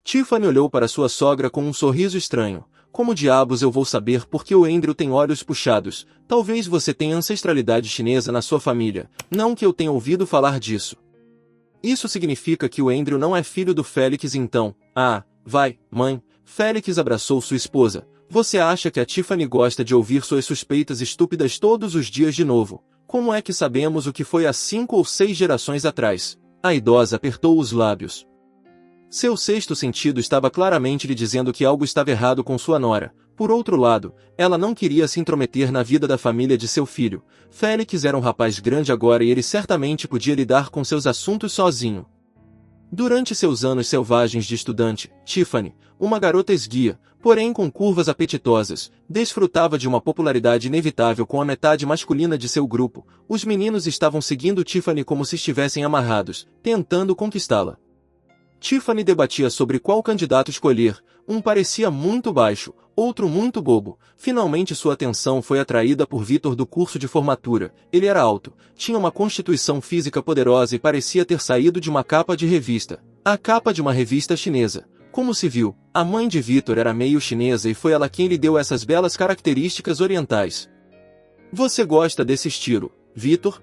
Tiffany olhou para sua sogra com um sorriso estranho. Como diabos eu vou saber por que o Andrew tem olhos puxados? Talvez você tenha ancestralidade chinesa na sua família. Não que eu tenha ouvido falar disso. Isso significa que o Andrew não é filho do Félix então. Ah, vai, mãe. Félix abraçou sua esposa. Você acha que a Tiffany gosta de ouvir suas suspeitas estúpidas todos os dias de novo? Como é que sabemos o que foi há 5 ou 6 gerações atrás? A idosa apertou os lábios. Seu sexto sentido estava claramente lhe dizendo que algo estava errado com sua nora. Por outro lado, ela não queria se intrometer na vida da família de seu filho. Félix era um rapaz grande agora e ele certamente podia lidar com seus assuntos sozinho. Durante seus anos selvagens de estudante, Tiffany, uma garota esguia, porém com curvas apetitosas, desfrutava de uma popularidade inevitável com a metade masculina de seu grupo. Os meninos estavam seguindo Tiffany como se estivessem amarrados, tentando conquistá-la. Tiffany debatia sobre qual candidato escolher. Um parecia muito baixo, outro muito bobo. Finalmente sua atenção foi atraída por Victor do curso de formatura. Ele era alto, tinha uma constituição física poderosa e parecia ter saído de uma capa de revista. A capa de uma revista chinesa. Como se viu, a mãe de Victor era meio chinesa e foi ela quem lhe deu essas belas características orientais. Você gosta desse estilo, Victor?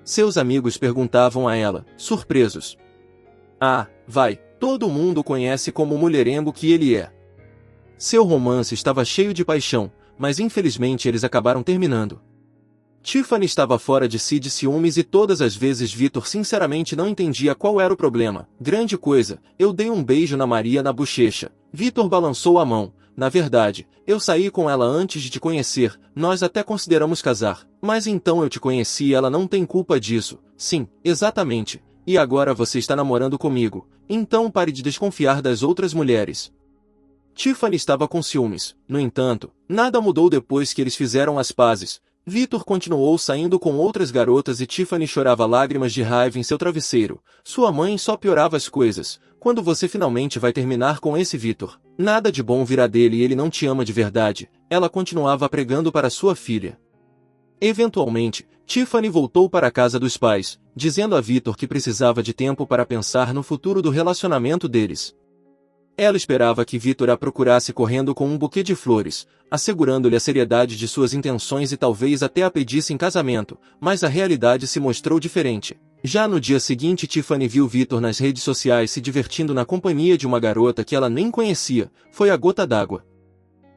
Seus amigos perguntavam a ela, surpresos. Ah, vai, todo mundo conhece como o mulherengo que ele é. Seu romance estava cheio de paixão, mas infelizmente eles acabaram terminando. Tiffany estava fora de si de ciúmes e todas as vezes Victor sinceramente não entendia qual era o problema. Grande coisa, eu dei um beijo na Maria na bochecha. Victor balançou a mão. Na verdade, eu saí com ela antes de te conhecer, nós até consideramos casar. Mas então eu te conheci e ela não tem culpa disso. Sim, exatamente. E agora você está namorando comigo, então pare de desconfiar das outras mulheres. Tiffany estava com ciúmes. No entanto, nada mudou depois que eles fizeram as pazes. Victor continuou saindo com outras garotas e Tiffany chorava lágrimas de raiva em seu travesseiro. Sua mãe só piorava as coisas. Quando você finalmente vai terminar com esse Victor? Nada de bom virá dele e ele não te ama de verdade. Ela continuava pregando para sua filha. Eventualmente, Tiffany voltou para a casa dos pais, dizendo a Victor que precisava de tempo para pensar no futuro do relacionamento deles. Ela esperava que Victor a procurasse correndo com um buquê de flores, assegurando-lhe a seriedade de suas intenções e talvez até a pedisse em casamento, mas a realidade se mostrou diferente. Já no dia seguinte Tiffany viu Victor nas redes sociais se divertindo na companhia de uma garota que ela nem conhecia. Foi a gota d'água.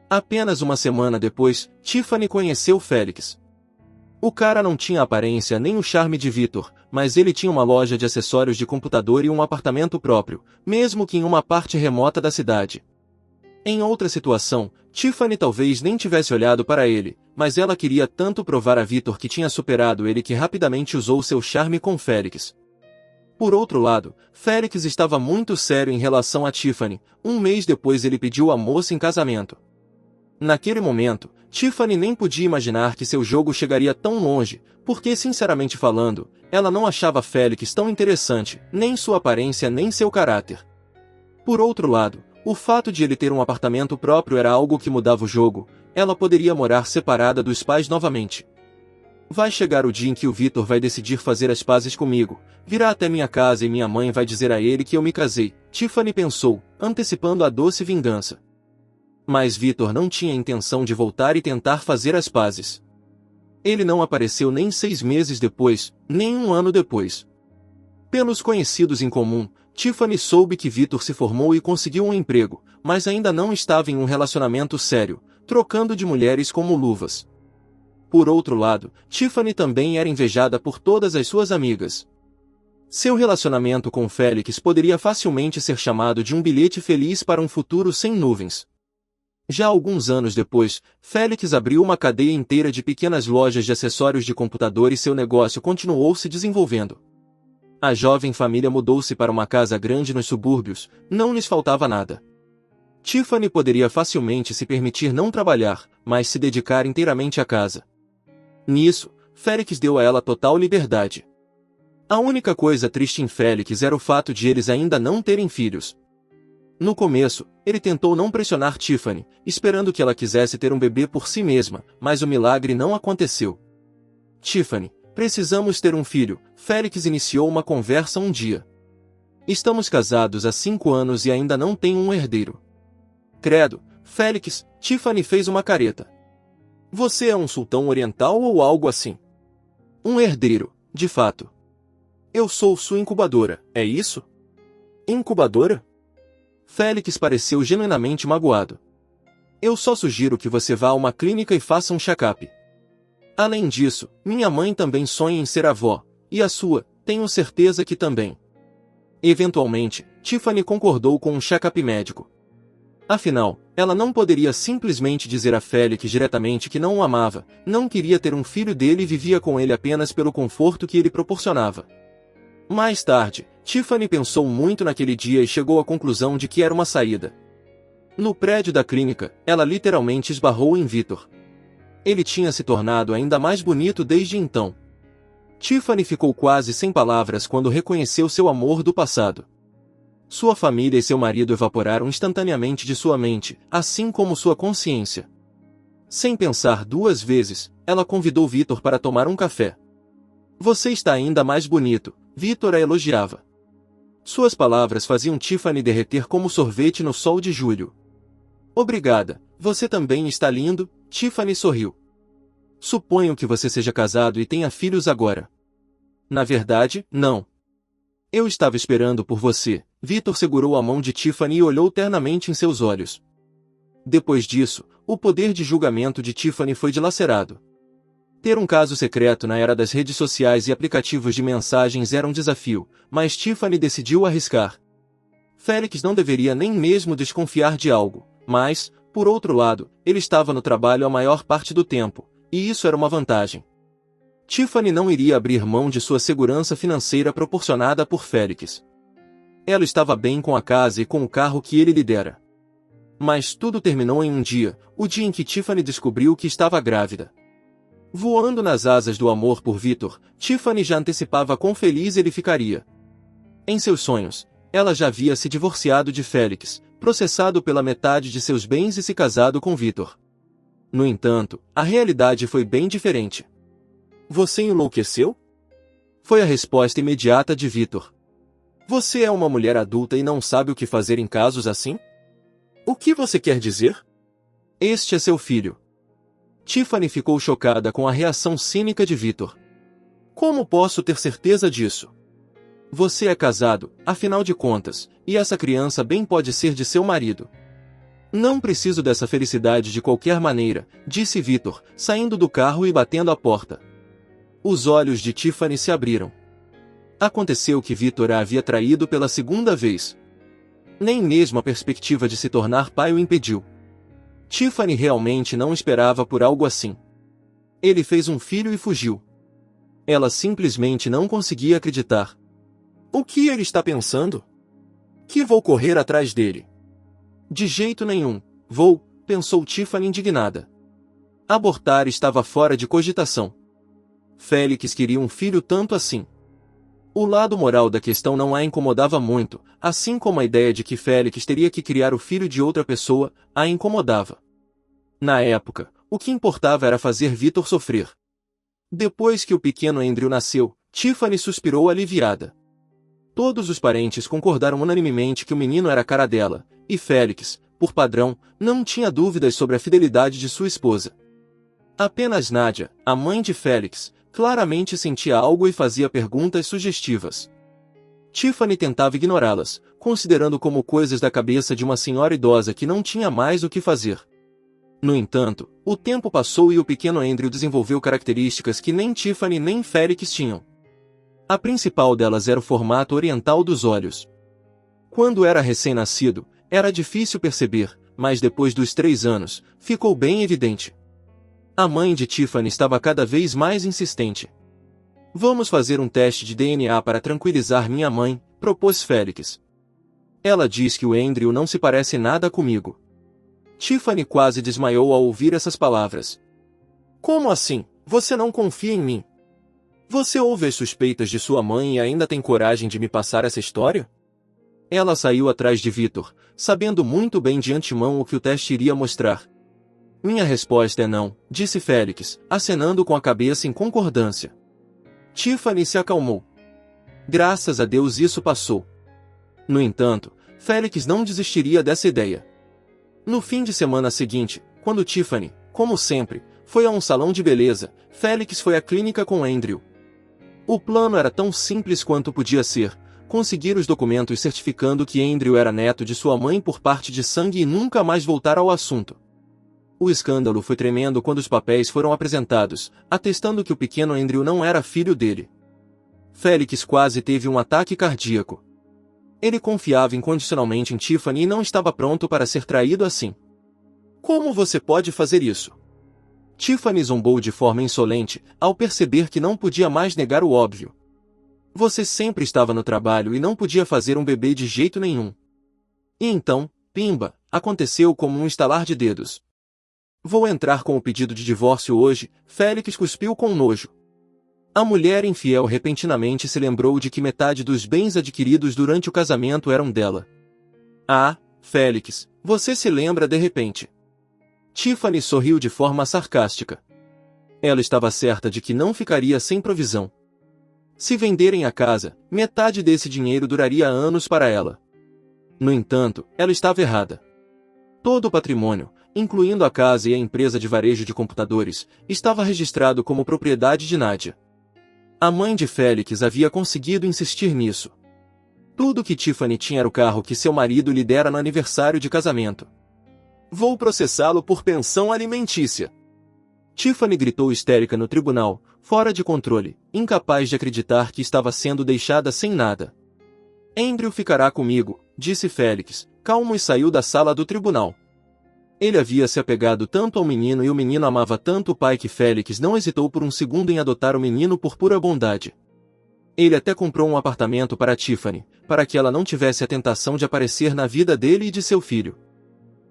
Apenas uma semana depois, Tiffany conheceu Félix. O cara não tinha a aparência nem o charme de Victor, mas ele tinha uma loja de acessórios de computador e um apartamento próprio, mesmo que em uma parte remota da cidade. Em outra situação, Tiffany talvez nem tivesse olhado para ele, mas ela queria tanto provar a Victor que tinha superado ele que rapidamente usou seu charme com Félix. Por outro lado, Félix estava muito sério em relação a Tiffany. Um mês depois ele pediu a moça em casamento. Naquele momento, Tiffany nem podia imaginar que seu jogo chegaria tão longe, porque sinceramente falando, ela não achava Félix tão interessante, nem sua aparência nem seu caráter. Por outro lado, o fato de ele ter um apartamento próprio era algo que mudava o jogo. Ela poderia morar separada dos pais novamente. Vai chegar o dia em que o Victor vai decidir fazer as pazes comigo. Virá até minha casa e minha mãe vai dizer a ele que eu me casei. Tiffany pensou, antecipando a doce vingança. Mas Victor não tinha intenção de voltar e tentar fazer as pazes. Ele não apareceu nem 6 meses depois, nem 1 ano depois. Pelos conhecidos em comum, Tiffany soube que Victor se formou e conseguiu um emprego, mas ainda não estava em um relacionamento sério, trocando de mulheres como luvas. Por outro lado, Tiffany também era invejada por todas as suas amigas. Seu relacionamento com Félix poderia facilmente ser chamado de um bilhete feliz para um futuro sem nuvens. Já alguns anos depois, Félix abriu uma cadeia inteira de pequenas lojas de acessórios de computador e seu negócio continuou se desenvolvendo. A jovem família mudou-se para uma casa grande nos subúrbios, não lhes faltava nada. Tiffany poderia facilmente se permitir não trabalhar, mas se dedicar inteiramente à casa. Nisso, Félix deu a ela total liberdade. A única coisa triste em Félix era o fato de eles ainda não terem filhos. No começo, ele tentou não pressionar Tiffany, esperando que ela quisesse ter um bebê por si mesma, mas o milagre não aconteceu. Tiffany, precisamos ter um filho. Félix iniciou uma conversa um dia. Estamos casados há 5 anos e ainda não tenho um herdeiro. Credo, Félix, Tiffany fez uma careta. Você é um sultão oriental ou algo assim? Um herdeiro, de fato. Eu sou sua incubadora, é isso? Incubadora? Félix pareceu genuinamente magoado. Eu só sugiro que você vá a uma clínica e faça um check-up. Além disso, minha mãe também sonha em ser avó, e a sua, tenho certeza que também. Eventualmente, Tiffany concordou com um check-up médico. Afinal, ela não poderia simplesmente dizer a Félix diretamente que não o amava, não queria ter um filho dele e vivia com ele apenas pelo conforto que ele proporcionava. Mais tarde, Tiffany pensou muito naquele dia e chegou à conclusão de que era uma saída. No prédio da clínica, ela literalmente esbarrou em Victor. Ele tinha se tornado ainda mais bonito desde então. Tiffany ficou quase sem palavras quando reconheceu seu amor do passado. Sua família e seu marido evaporaram instantaneamente de sua mente, assim como sua consciência. Sem pensar 2 vezes, ela convidou Victor para tomar um café. Você está ainda mais bonito, Victor a elogiava. Suas palavras faziam Tiffany derreter como sorvete no sol de julho. Obrigada, você também está lindo, Tiffany sorriu. Suponho que você seja casado e tenha filhos agora. Na verdade, não. Eu estava esperando por você. Victor segurou a mão de Tiffany e olhou ternamente em seus olhos. Depois disso, o poder de julgamento de Tiffany foi dilacerado. Ter um caso secreto na era das redes sociais e aplicativos de mensagens era um desafio, mas Tiffany decidiu arriscar. Félix não deveria nem mesmo desconfiar de algo, mas, por outro lado, ele estava no trabalho a maior parte do tempo, e isso era uma vantagem. Tiffany não iria abrir mão de sua segurança financeira proporcionada por Félix. Ela estava bem com a casa e com o carro que ele lhe dera. Mas tudo terminou em um dia, o dia em que Tiffany descobriu que estava grávida. Voando nas asas do amor por Victor, Tiffany já antecipava quão feliz ele ficaria. Em seus sonhos, ela já havia se divorciado de Félix, processado pela metade de seus bens e se casado com Victor. No entanto, a realidade foi bem diferente. Você enlouqueceu? Foi a resposta imediata de Victor. Você é uma mulher adulta e não sabe o que fazer em casos assim? O que você quer dizer? Este é seu filho. Tiffany ficou chocada com a reação cínica de Victor. Como posso ter certeza disso? Você é casado, afinal de contas, e essa criança bem pode ser de seu marido. Não preciso dessa felicidade de qualquer maneira, disse Victor, saindo do carro e batendo a porta. Os olhos de Tiffany se abriram. Aconteceu que Victor a havia traído pela 2ª vez. Nem mesmo a perspectiva de se tornar pai o impediu. Tiffany realmente não esperava por algo assim. Ele fez um filho e fugiu. Ela simplesmente não conseguia acreditar. O que ele está pensando? Que vou correr atrás dele? De jeito nenhum, pensou Tiffany indignada. Abortar estava fora de cogitação. Félix queria um filho tanto assim. O lado moral da questão não a incomodava muito, assim como a ideia de que Félix teria que criar o filho de outra pessoa, a incomodava. Na época, o que importava era fazer Victor sofrer. Depois que o pequeno Andrew nasceu, Tiffany suspirou aliviada. Todos os parentes concordaram unanimemente que o menino era a cara dela, e Félix, por padrão, não tinha dúvidas sobre a fidelidade de sua esposa. Apenas Nadia, a mãe de Félix, claramente sentia algo e fazia perguntas sugestivas. Tiffany tentava ignorá-las, considerando como coisas da cabeça de uma senhora idosa que não tinha mais o que fazer. No entanto, o tempo passou e o pequeno Andrew desenvolveu características que nem Tiffany nem Félix tinham. A principal delas era o formato oriental dos olhos. Quando era recém-nascido, era difícil perceber, mas depois dos 3 anos, ficou bem evidente. A mãe de Tiffany estava cada vez mais insistente. Vamos fazer um teste de DNA para tranquilizar minha mãe, propôs Félix. Ela diz que o Andrew não se parece nada comigo. Tiffany quase desmaiou ao ouvir essas palavras. Como assim? Você não confia em mim? Você ouve as suspeitas de sua mãe e ainda tem coragem de me passar essa história? Ela saiu atrás de Victor, sabendo muito bem de antemão o que o teste iria mostrar. Minha resposta é não, disse Félix, acenando com a cabeça em concordância. Tiffany se acalmou. Graças a Deus isso passou. No entanto, Félix não desistiria dessa ideia. No fim de semana seguinte, quando Tiffany, como sempre, foi a um salão de beleza, Félix foi à clínica com Andrew. O plano era tão simples quanto podia ser: conseguir os documentos certificando que Andrew era neto de sua mãe por parte de sangue e nunca mais voltar ao assunto. O escândalo foi tremendo quando os papéis foram apresentados, atestando que o pequeno Andrew não era filho dele. Félix quase teve um ataque cardíaco. Ele confiava incondicionalmente em Tiffany e não estava pronto para ser traído assim. Como você pode fazer isso? Tiffany zombou de forma insolente, ao perceber que não podia mais negar o óbvio. Você sempre estava no trabalho e não podia fazer um bebê de jeito nenhum. E então, pimba, aconteceu como um estalar de dedos. Vou entrar com o pedido de divórcio hoje, Félix cuspiu com nojo. A mulher infiel repentinamente se lembrou de que metade dos bens adquiridos durante o casamento eram dela. Ah, Félix, você se lembra de repente. Tiffany sorriu de forma sarcástica. Ela estava certa de que não ficaria sem provisão. Se venderem a casa, metade desse dinheiro duraria anos para ela. No entanto, ela estava errada. Todo o patrimônio, incluindo a casa e a empresa de varejo de computadores, estava registrado como propriedade de Nadia. A mãe de Félix havia conseguido insistir nisso. Tudo que Tiffany tinha era o carro que seu marido lhe dera no aniversário de casamento. Vou processá-lo por pensão alimentícia. Tiffany gritou histérica no tribunal, fora de controle, incapaz de acreditar que estava sendo deixada sem nada. Andrew ficará comigo, disse Félix, calmo, e saiu da sala do tribunal. Ele havia se apegado tanto ao menino e o menino amava tanto o pai que Félix não hesitou por um segundo em adotar o menino por pura bondade. Ele até comprou um apartamento para Tiffany, para que ela não tivesse a tentação de aparecer na vida dele e de seu filho.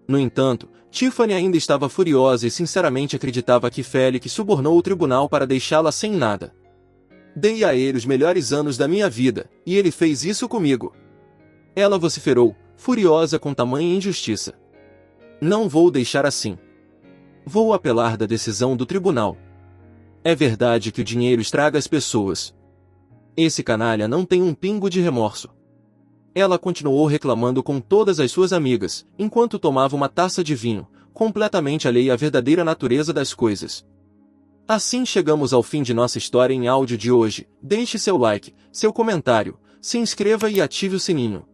No entanto, Tiffany ainda estava furiosa e sinceramente acreditava que Félix subornou o tribunal para deixá-la sem nada. Dei a ele os melhores anos da minha vida, e ele fez isso comigo. Ela vociferou, furiosa com tamanha injustiça. Não vou deixar assim. Vou apelar da decisão do tribunal. É verdade que o dinheiro estraga as pessoas. Esse canalha não tem um pingo de remorso. Ela continuou reclamando com todas as suas amigas, enquanto tomava uma taça de vinho, completamente alheia à verdadeira natureza das coisas. Assim chegamos ao fim de nossa história em áudio de hoje. Deixe seu like, seu comentário, se inscreva e ative o sininho.